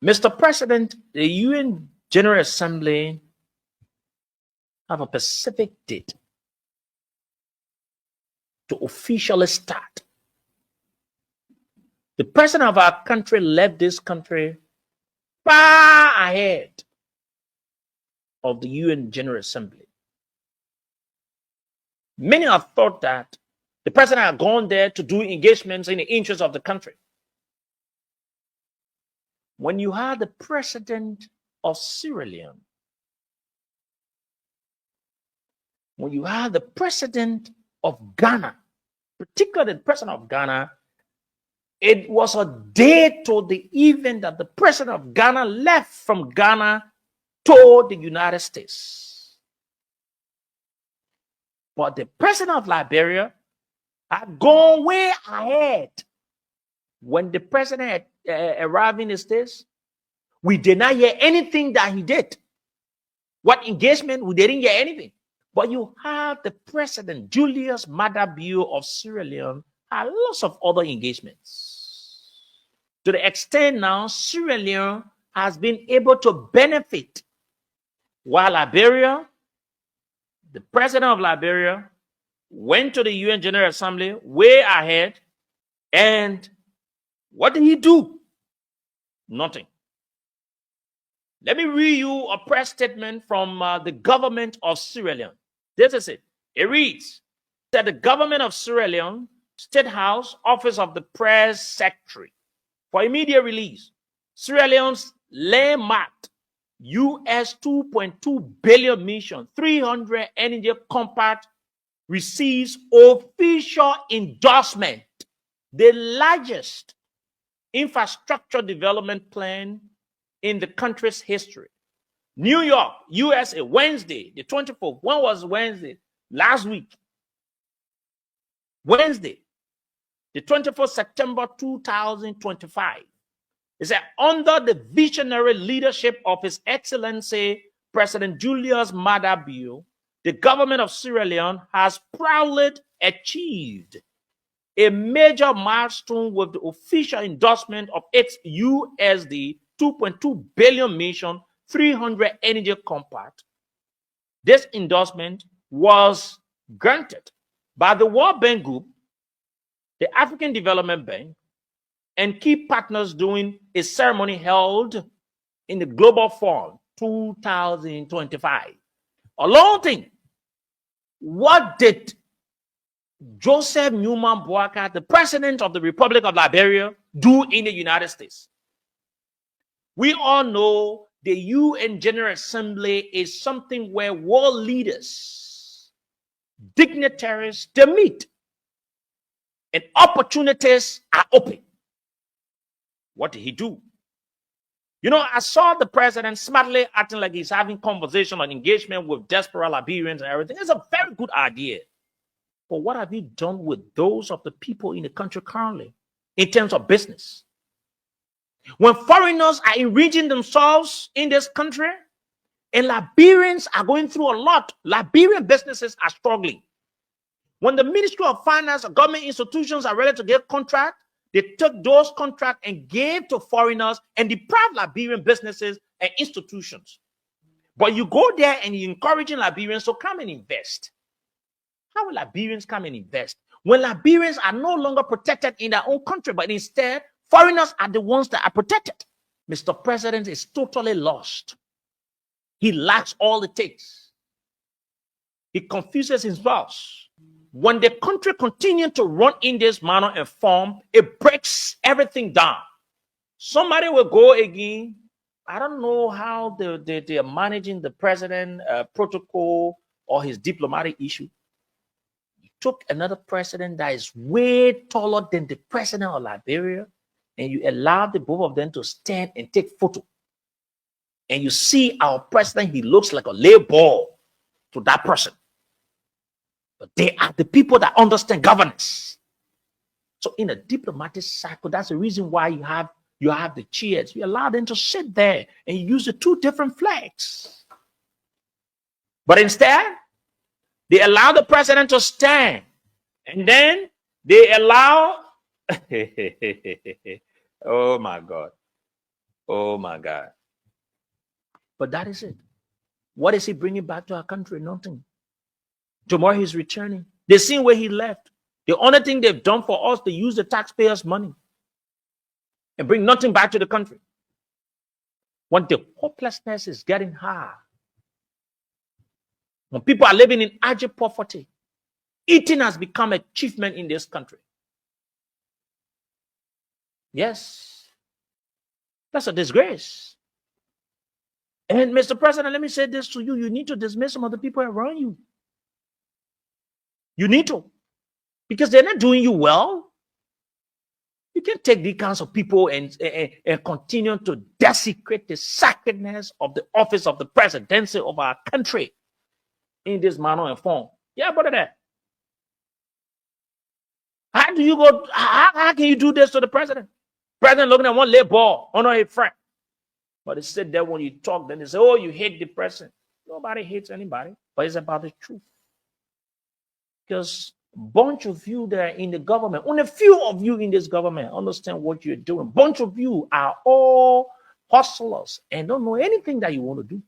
Mr. President, the UN General Assembly have a specific date to officially start. The president of our country left this country far ahead of the UN General Assembly. Many have thought that the president had gone there to do engagements in the interest of the country. When you had the president of Sierra Leone, when you had the president of Ghana, particularly the president of Ghana, it was a day to the event that the president of Ghana left from Ghana to the United States. But the president of Liberia had gone way ahead. When the president arrived in the States, we did not hear anything that he did. What engagement? We didn't hear anything. But you have the president, Julius Maada Bio of Sierra Leone, had lots of other engagements. To the extent now, Sierra Leone has been able to benefit, while Liberia, the president of Liberia, went to the UN General Assembly way ahead. And what did he do? Nothing. Let me read you a press statement from the government of Sierra Leone. This is it. It reads that the government of Sierra Leone, State House, Office of the Press Secretary, for immediate release, Sierra Leone's landmarked US $2.2 billion mission, 300 energy compact, receives official endorsement, the largest infrastructure development plan in the country's history. New York, USA, Wednesday, the 24th. When was Wednesday? Last week. Wednesday, the 24th September 2025. It said, under the visionary leadership of His Excellency President Julius Maada Bio, the government of Sierra Leone has proudly achieved a major milestone with the official endorsement of its USD $2.2 billion mission, 300 energy compact. This endorsement was granted by the World Bank Group, the African Development Bank, and key partners during a ceremony held in the Global Forum 2025. A long thing. What did Joseph Newman Boakai, the president of the Republic of Liberia, do in the United States? We all know the UN General Assembly is something where world leaders, dignitaries, they meet, and opportunities are open. What did he do? You know, I saw the president smartly acting like he's having conversation on engagement with diaspora Liberians and everything. It's a very good idea. But what have you done with those of the people in the country currently in terms of business? When foreigners are enriching themselves in this country and Liberians are going through a lot, Liberian businesses are struggling. When the Ministry of Finance or government institutions are ready to get contracts, they took those contracts and gave to foreigners and deprived Liberian businesses and institutions. But you go there and you're encouraging Liberians to come and invest. How will Liberians come and invest when Liberians are no longer protected in their own country, but instead foreigners are the ones that are protected? Mr. President is totally lost. He lacks all it takes. He confuses his boss. When the country continues to run in this manner and form, it breaks everything down. Somebody will go again. I don't know how they are managing the president protocol or his diplomatic issue. You took another president that is way taller than the president of Liberia, and you allowed the both of them to stand and take photo. And you see our president, he looks like a labor to that person. But they are the people that understand governance. So in a diplomatic cycle, that's the reason why you have the chairs. You allow them to sit there and you use the two different flags. But instead, they allow the president to stand. And then they allow, oh my God. Oh my God. But that is it. What is he bringing back to our country? Nothing. Tomorrow he's returning. They seen where he left. The only thing they've done for us, they use the taxpayers' money and bring nothing back to the country. When the hopelessness is getting high, when people are living in abject poverty, eating has become an achievement in this country. Yes, that's a disgrace. And Mr. President, let me say this to you. You need to dismiss some of the people around you. You need to. Because they're not doing you well. You can't take these kinds of people and continue to desecrate the sacredness of the office of the presidency of our country in this manner and form. Yeah, brother, that. How do you go? How can you do this to the president? President looking at one leg ball on his friend. But they said that when you talk, then they say, oh, you hate the president. Nobody hates anybody, but it's about the truth. Because a bunch of you that are in the government, only a few of you in this government understand what you're doing. A bunch of you are all hustlers and don't know anything that you want to do.